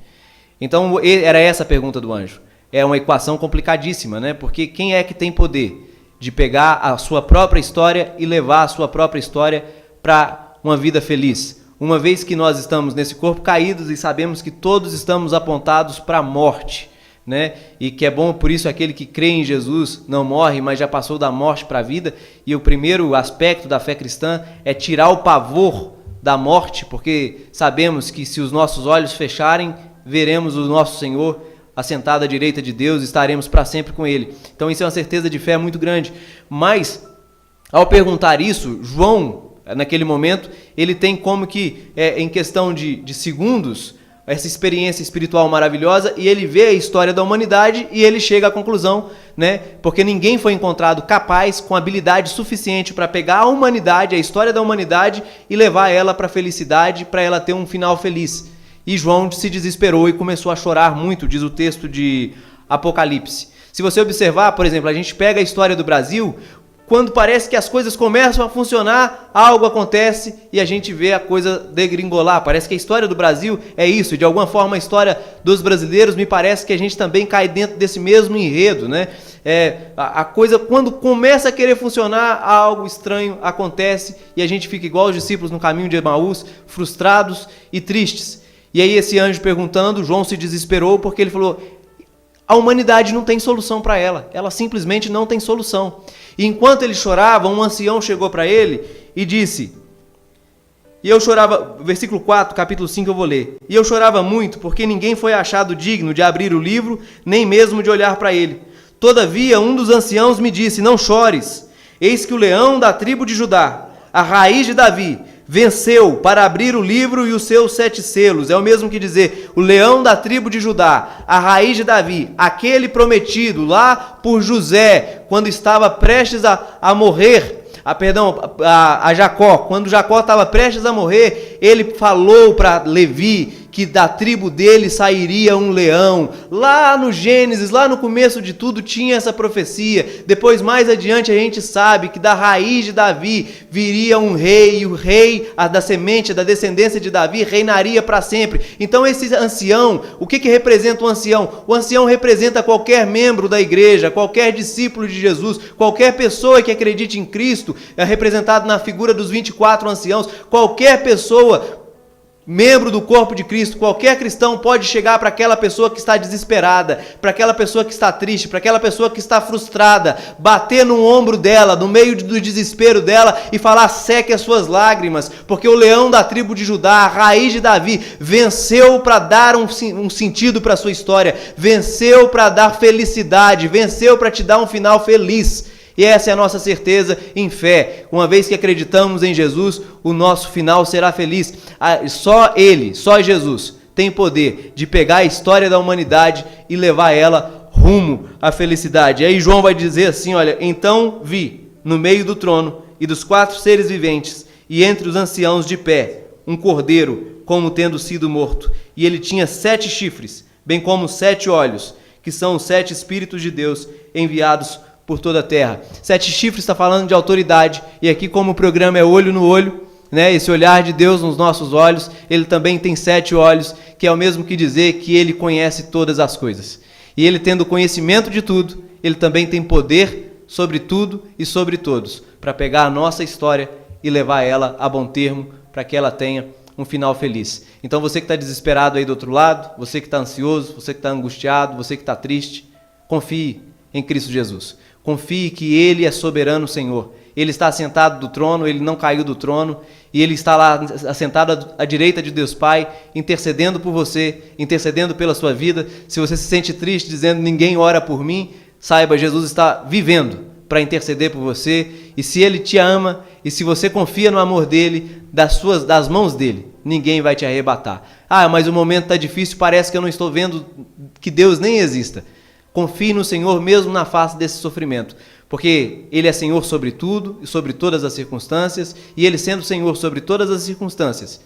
Então era essa a pergunta do anjo. É uma equação complicadíssima, né? Porque quem é que tem poder de pegar a sua própria história e levar a sua própria história para uma vida feliz? Uma vez que nós estamos nesse corpo caídos e sabemos que todos estamos apontados para a morte, né? E que é bom, por isso, aquele que crê em Jesus não morre, mas já passou da morte para a vida. E o primeiro aspecto da fé cristã é tirar o pavor da morte, porque sabemos que se os nossos olhos fecharem, veremos o nosso Senhor assentado à direita de Deus e estaremos para sempre com Ele. Então isso é uma certeza de fé muito grande. Mas, ao perguntar isso, João, naquele momento, ele tem como que, em questão de segundos, essa experiência espiritual maravilhosa, e ele vê a história da humanidade e ele chega à conclusão, né? Porque ninguém foi encontrado capaz, com habilidade suficiente para pegar a humanidade, a história da humanidade, e levar ela para a felicidade, para ela ter um final feliz. E João se desesperou e começou a chorar muito, diz o texto de Apocalipse. Se você observar, por exemplo, a gente pega a história do Brasil, quando parece que as coisas começam a funcionar, algo acontece e a gente vê a coisa degringolar. Parece que a história do Brasil é isso. De alguma forma, a história dos brasileiros, me parece que a gente também cai dentro desse mesmo enredo, né? A coisa, quando começa a querer funcionar, algo estranho acontece e a gente fica igual os discípulos no caminho de Emaús, frustrados e tristes. E aí esse anjo perguntando, João se desesperou porque ele falou: a humanidade não tem solução para ela simplesmente não tem solução. E enquanto ele chorava, um ancião chegou para ele e disse, e eu chorava, versículo 4, capítulo 5 eu vou ler, e eu chorava muito porque ninguém foi achado digno de abrir o livro, nem mesmo de olhar para ele. Todavia um dos anciãos me disse: não chores, eis que o leão da tribo de Judá, a raiz de Davi, venceu para abrir o livro e os seus 7 selos. É o mesmo que dizer, o leão da tribo de Judá, a raiz de Davi, aquele prometido lá por José, quando estava prestes a morrer, a Jacó, quando Jacó estava prestes a morrer, ele falou para Levi que da tribo dele sairia um leão. Lá no Gênesis, lá no começo de tudo, tinha essa profecia. Depois, mais adiante, a gente sabe que da raiz de Davi viria um rei, e o rei da semente, da descendência de Davi, reinaria para sempre. Então esse ancião, o que representa o ancião? O ancião representa qualquer membro da igreja, qualquer discípulo de Jesus, qualquer pessoa que acredite em Cristo, é representado na figura dos 24 anciãos. Qualquer pessoa, membro do corpo de Cristo, qualquer cristão pode chegar para aquela pessoa que está desesperada, para aquela pessoa que está triste, para aquela pessoa que está frustrada, bater no ombro dela, no meio do desespero dela e falar: seque as suas lágrimas, porque o leão da tribo de Judá, a raiz de Davi, venceu para dar um sentido para a sua história, venceu para dar felicidade, venceu para te dar um final feliz. E essa é a nossa certeza em fé. Uma vez que acreditamos em Jesus, o nosso final será feliz. Só Ele, só Jesus, tem poder de pegar a história da humanidade e levar ela rumo à felicidade. E aí João vai dizer assim, olha, então vi no meio do trono e dos 4 seres viventes e entre os anciãos de pé, um cordeiro como tendo sido morto. E ele tinha 7 chifres, bem como 7 olhos, que são os 7 Espíritos de Deus enviados por toda a terra. 7 chifres está falando de autoridade, e aqui como o programa é olho no olho, né, esse olhar de Deus nos nossos olhos, ele também tem 7 olhos, que é o mesmo que dizer que ele conhece todas as coisas. E ele tendo conhecimento de tudo, ele também tem poder sobre tudo e sobre todos, para pegar a nossa história e levar ela a bom termo, para que ela tenha um final feliz. Então você que está desesperado aí do outro lado, você que está ansioso, você que está angustiado, você que está triste, confie em Cristo Jesus. Confie que Ele é soberano Senhor. Ele está assentado do trono, Ele não caiu do trono, e Ele está lá assentado à direita de Deus Pai, intercedendo por você, intercedendo pela sua vida. Se você se sente triste, dizendo ninguém ora por mim, saiba, Jesus está vivendo para interceder por você, e se Ele te ama, e se você confia no amor dEle, das mãos dEle, ninguém vai te arrebatar. Ah, mas o momento está difícil, parece que eu não estou vendo que Deus nem exista. Confie no Senhor mesmo na face desse sofrimento, porque Ele é Senhor sobre tudo e sobre todas as circunstâncias, e Ele sendo Senhor sobre todas as circunstâncias,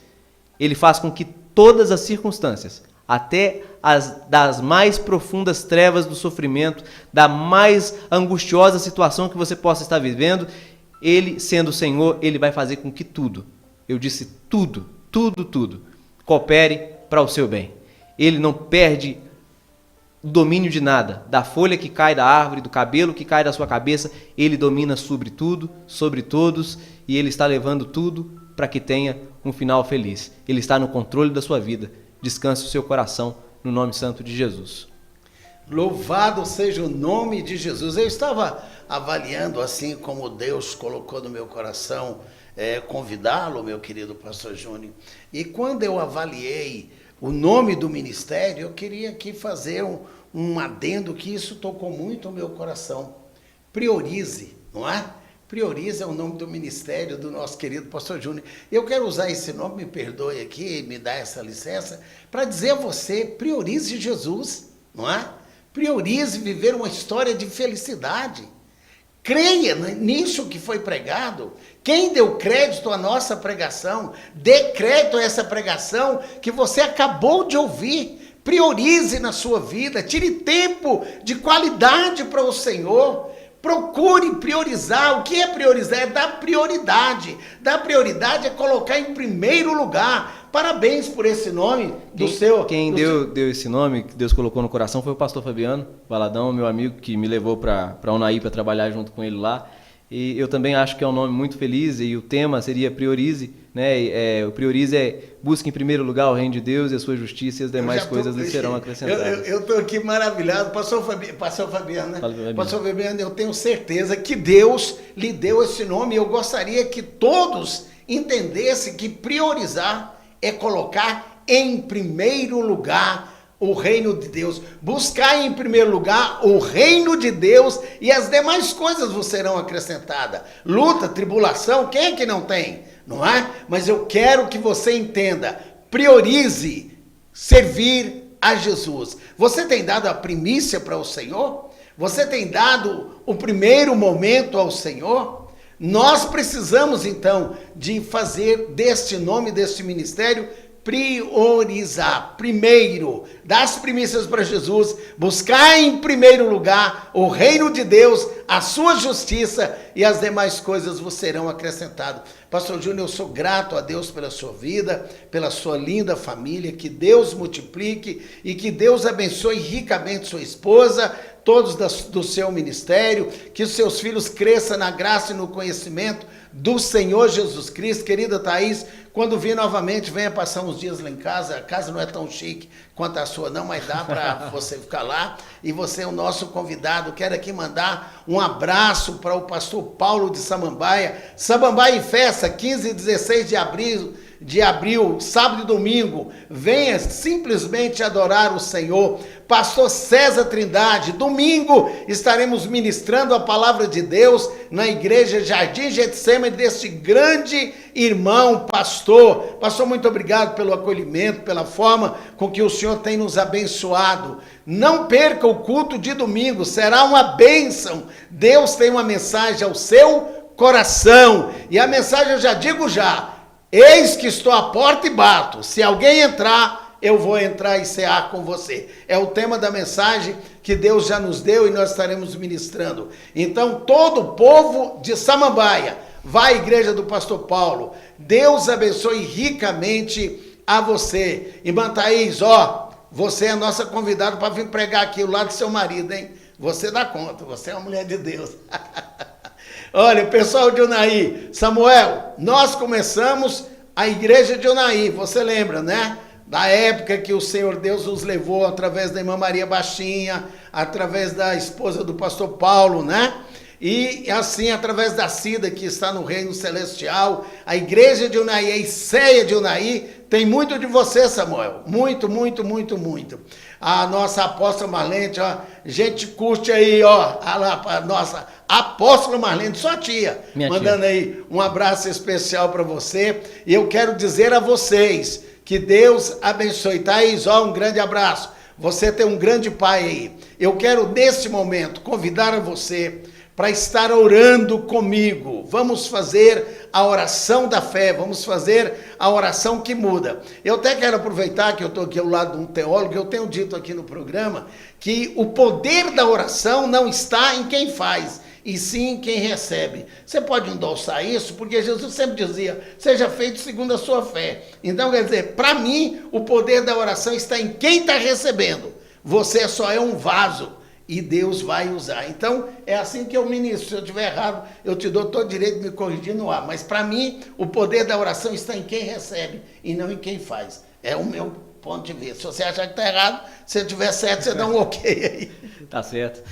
Ele faz com que todas as circunstâncias, até das mais profundas trevas do sofrimento, da mais angustiosa situação que você possa estar vivendo, Ele sendo Senhor, Ele vai fazer com que tudo, eu disse tudo, coopere para o seu bem. Ele não perde o domínio de nada, da folha que cai da árvore, do cabelo que cai da sua cabeça, Ele domina sobre tudo, sobre todos, e Ele está levando tudo para que tenha um final feliz. Ele está no controle da sua vida. Descanse o seu coração no nome santo de Jesus. Louvado seja o nome de Jesus. Eu estava avaliando assim como Deus colocou no meu coração convidá-lo, meu querido pastor Júnior. E quando eu avaliei o nome do ministério, eu queria aqui fazer um adendo que isso tocou muito o meu coração. Priorize, não é? Priorize é o nome do ministério do nosso querido pastor Júnior. Eu quero usar esse nome, me perdoe aqui, me dá essa licença, para dizer a você, priorize Jesus, não é? Priorize viver uma história de felicidade. Creia nisso que foi pregado. Quem deu crédito à nossa pregação, dê crédito a essa pregação que você acabou de ouvir. Priorize na sua vida, tire tempo de qualidade para o Senhor. Procure priorizar. O que é priorizar? É dar prioridade. Dar prioridade é colocar em primeiro lugar. Parabéns por esse nome do seu... Quem deu esse nome, que Deus colocou no coração, foi o pastor Fabiano Valadão, meu amigo, que me levou para Unaí para trabalhar junto com ele lá. E eu também acho que é um nome muito feliz, e o tema seria Priorize, né? O Priorize é busque em primeiro lugar o reino de Deus e a sua justiça, e as demais coisas lhe serão acrescentadas. Eu estou aqui maravilhado. Pastor Fabiano, né? Pastor Fabiano, eu tenho certeza que Deus lhe deu esse nome, e eu gostaria que todos entendessem que priorizar é colocar em primeiro lugar o reino de Deus. Buscar em primeiro lugar o reino de Deus, e as demais coisas vos serão acrescentadas. Luta, tribulação, quem é que não tem? Não é? Mas eu quero que você entenda, priorize servir a Jesus. Você tem dado a primícia para o Senhor? Você tem dado o primeiro momento ao Senhor? Nós precisamos então de fazer deste nome, deste ministério, priorizar. Primeiro, dar as primícias para Jesus, buscar em primeiro lugar o reino de Deus, a sua justiça, e as demais coisas vos serão acrescentadas. Pastor Júnior, eu sou grato a Deus pela sua vida, pela sua linda família, que Deus multiplique e que Deus abençoe ricamente sua esposa, todos do seu ministério, que os seus filhos cresçam na graça e no conhecimento do Senhor Jesus Cristo. Querida Thaís, quando vir novamente, venha passar uns dias lá em casa. A casa não é tão chique quanto a sua não, mas dá para você ficar lá. E você é o nosso convidado. Quero aqui mandar um abraço para o pastor Paulo de Samambaia. Samambaia em festa, 15 e 16 de abril de abril, sábado e domingo, venha simplesmente adorar o Senhor. Pastor César Trindade, domingo estaremos ministrando a palavra de Deus na igreja Jardim Getsemane deste grande irmão pastor. Pastor, muito obrigado pelo acolhimento, pela forma com que o Senhor tem nos abençoado. Não perca o culto de domingo, será uma bênção. Deus tem uma mensagem ao seu coração, e a mensagem eu já digo já: eis que estou à porta e bato, se alguém entrar, eu vou entrar e cear com você. É o tema da mensagem que Deus já nos deu e nós estaremos ministrando. Então, todo o povo de Samambaia, vai à igreja do pastor Paulo. Deus abençoe ricamente a você. Irmã Thaís, você é a nossa convidada para vir pregar aqui ao lado do seu marido, hein? Você dá conta, você é uma mulher de Deus. Olha, pessoal de Unaí, Samuel, nós começamos a igreja de Unaí, você lembra, né? Da época que o Senhor Deus nos levou através da irmã Maria Baixinha, através da esposa do pastor Paulo, né? E assim, através da Cida, que está no reino celestial, a igreja de Unaí, a Iceia de Unaí, tem muito de você, Samuel. Muito, muito, muito, muito. A nossa apóstola Marlene, gente, curte aí, a nossa apóstola Marlene, sua tia, mandando aí um abraço especial para você. E eu quero dizer a vocês que Deus abençoe. Thaís, um grande abraço. Você tem um grande pai aí. Eu quero, nesse momento, convidar a você para estar orando comigo. Vamos fazer a oração da fé, vamos fazer a oração que muda. Eu até quero aproveitar que eu estou aqui ao lado de um teólogo, eu tenho dito aqui no programa que o poder da oração não está em quem faz, e sim em quem recebe. Você pode endossar isso, porque Jesus sempre dizia, seja feito segundo a sua fé. Então, quer dizer, para mim, o poder da oração está em quem está recebendo. Você só é um vaso, e Deus vai usar. Então, é assim que eu ministro. Se eu estiver errado, eu te dou todo o direito de me corrigir no ar. Mas, para mim, o poder da oração está em quem recebe e não em quem faz. É o meu ponto de vista. Se você achar que está errado, se eu estiver certo, você dá um ok aí. Tá certo.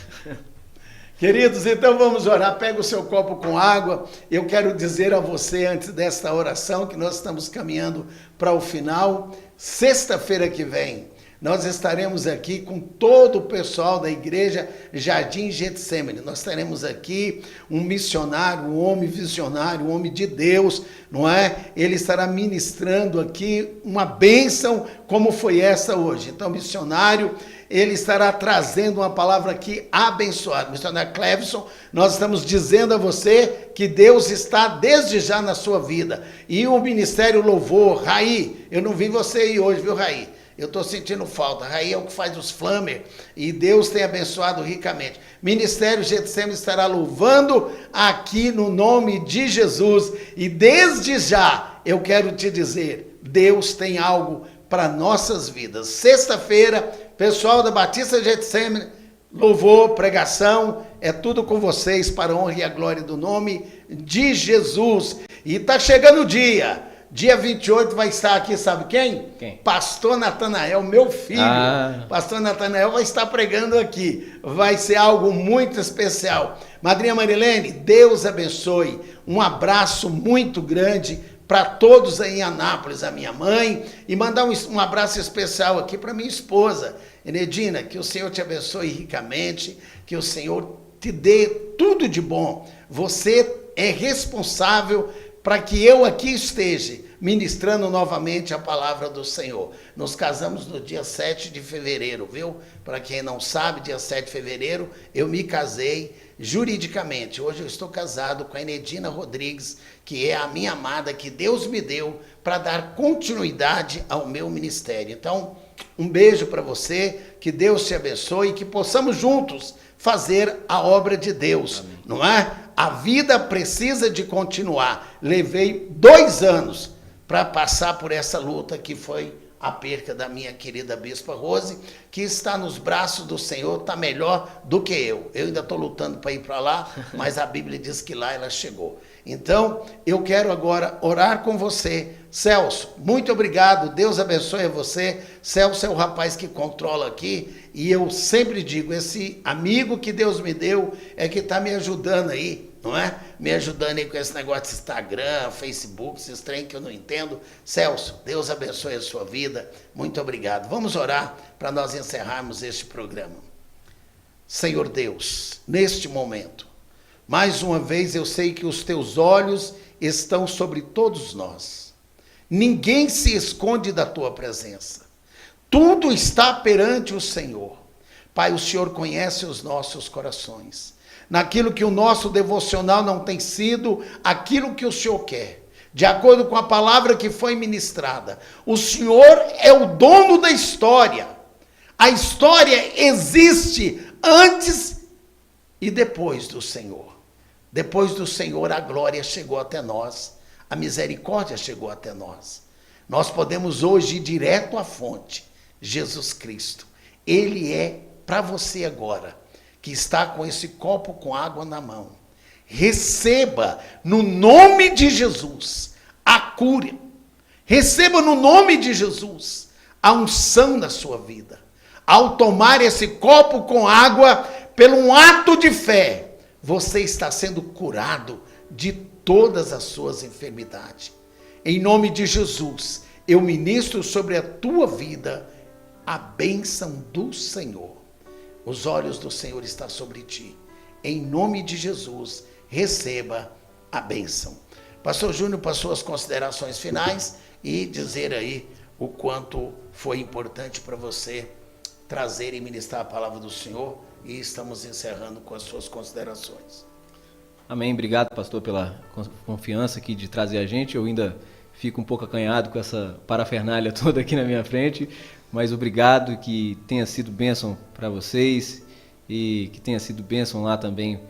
Queridos, então vamos orar. Pega o seu copo com água. Eu quero dizer a você, antes desta oração, que nós estamos caminhando para o final. Sexta-feira que vem, nós estaremos aqui com todo o pessoal da igreja Jardim Getsemane. Nós teremos aqui um missionário, um homem visionário, um homem de Deus, não é? Ele estará ministrando aqui uma bênção como foi essa hoje. Então, missionário, ele estará trazendo uma palavra aqui abençoada. Missionário Cleveson, nós estamos dizendo a você que Deus está desde já na sua vida. E o Ministério Louvor, Raí, eu não vi você aí hoje, viu, Raí? Eu estou sentindo falta. Raí é o que faz os flammer e Deus tem abençoado ricamente. Ministério Getsemane estará louvando aqui no nome de Jesus. E desde já eu quero te dizer, Deus tem algo para nossas vidas. Sexta-feira, pessoal da Batista Getsemane, louvor, pregação, é tudo com vocês para a honra e a glória do nome de Jesus. E está chegando o dia. Dia 28 vai estar aqui, sabe quem? Quem? Pastor Natanael, meu filho. Pastor Natanael vai estar pregando aqui. Vai ser algo muito especial. Madrinha Marilene, Deus abençoe. Um abraço muito grande para todos aí em Anápolis, a minha mãe. E mandar um abraço especial aqui para minha esposa, Enedina. Que o Senhor te abençoe ricamente. Que o Senhor te dê tudo de bom. Você é responsável para que eu aqui esteja ministrando novamente a palavra do Senhor. Nos casamos no dia 7 de fevereiro, viu? Para quem não sabe, dia 7 de fevereiro, eu me casei juridicamente. Hoje eu estou casado com a Enedina Rodrigues, que é a minha amada, que Deus me deu para dar continuidade ao meu ministério. Então, um beijo para você, que Deus te abençoe e que possamos juntos fazer a obra de Deus. Amém. Não é? A vida precisa de continuar. Levei 2 anos para passar por essa luta que foi a perca da minha querida Bispa Rose, que está nos braços do Senhor, está melhor do que eu. Eu ainda estou lutando para ir para lá, mas a Bíblia diz que lá ela chegou. Então, eu quero agora orar com você. Celso, muito obrigado, Deus abençoe a você. Celso é o rapaz que controla aqui, e eu sempre digo, esse amigo que Deus me deu é que está me ajudando aí, não é? Me ajudando aí com esse negócio de Instagram, Facebook, esses trem que eu não entendo. Celso, Deus abençoe a sua vida. Muito obrigado. Vamos orar para nós encerrarmos este programa. Senhor Deus, neste momento, mais uma vez eu sei que os teus olhos estão sobre todos nós. Ninguém se esconde da tua presença. Tudo está perante o Senhor. Pai, o Senhor conhece os nossos corações. Naquilo que o nosso devocional não tem sido aquilo que o Senhor quer. De acordo com a palavra que foi ministrada. O Senhor é o dono da história. A história existe antes e depois do Senhor. Depois do Senhor, a glória chegou até nós. A misericórdia chegou até nós. Nós podemos hoje ir direto à fonte. Jesus Cristo. Ele é para você agora, que está com esse copo com água na mão. Receba no nome de Jesus a cura. Receba no nome de Jesus a unção na sua vida. Ao tomar esse copo com água, pelo um ato de fé, você está sendo curado de todas as suas enfermidades. Em nome de Jesus, eu ministro sobre a tua vida a bênção do Senhor. Os olhos do Senhor estão sobre ti. Em nome de Jesus, receba a bênção. Pastor Júnior, para suas considerações finais e dizer aí o quanto foi importante para você trazer e ministrar a palavra do Senhor. E estamos encerrando com as suas considerações. Amém. Obrigado, pastor, pela confiança aqui de trazer a gente. Eu ainda fico um pouco acanhado com essa parafernália toda aqui na minha frente, mas obrigado e que tenha sido bênção para vocês e que tenha sido bênção lá também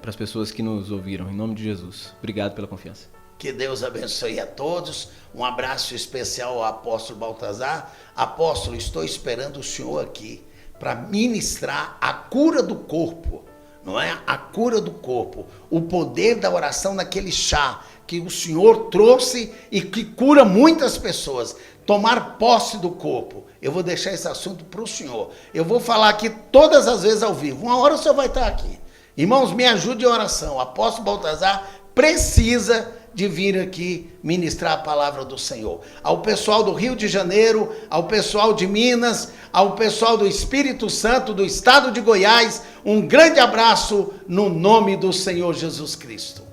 para as pessoas que nos ouviram. Em nome de Jesus. Obrigado pela confiança. Que Deus abençoe a todos. Um abraço especial ao apóstolo Baltazar. Apóstolo, estou esperando o senhor aqui para ministrar a cura do corpo, não é? A cura do corpo, o poder da oração naquele chá que o Senhor trouxe e que cura muitas pessoas. Tomar posse do corpo. Eu vou deixar esse assunto para o senhor. Eu vou falar aqui todas as vezes ao vivo. Uma hora o senhor vai estar aqui. Irmãos, me ajude em oração. O apóstolo Baltazar precisa de vir aqui ministrar a palavra do Senhor. Ao pessoal do Rio de Janeiro, ao pessoal de Minas, ao pessoal do Espírito Santo, do estado de Goiás, um grande abraço no nome do Senhor Jesus Cristo.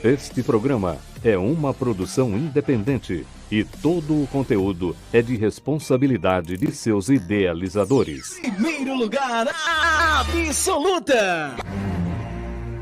Este programa é uma produção independente e todo o conteúdo é de responsabilidade de seus idealizadores. Primeiro lugar absoluta.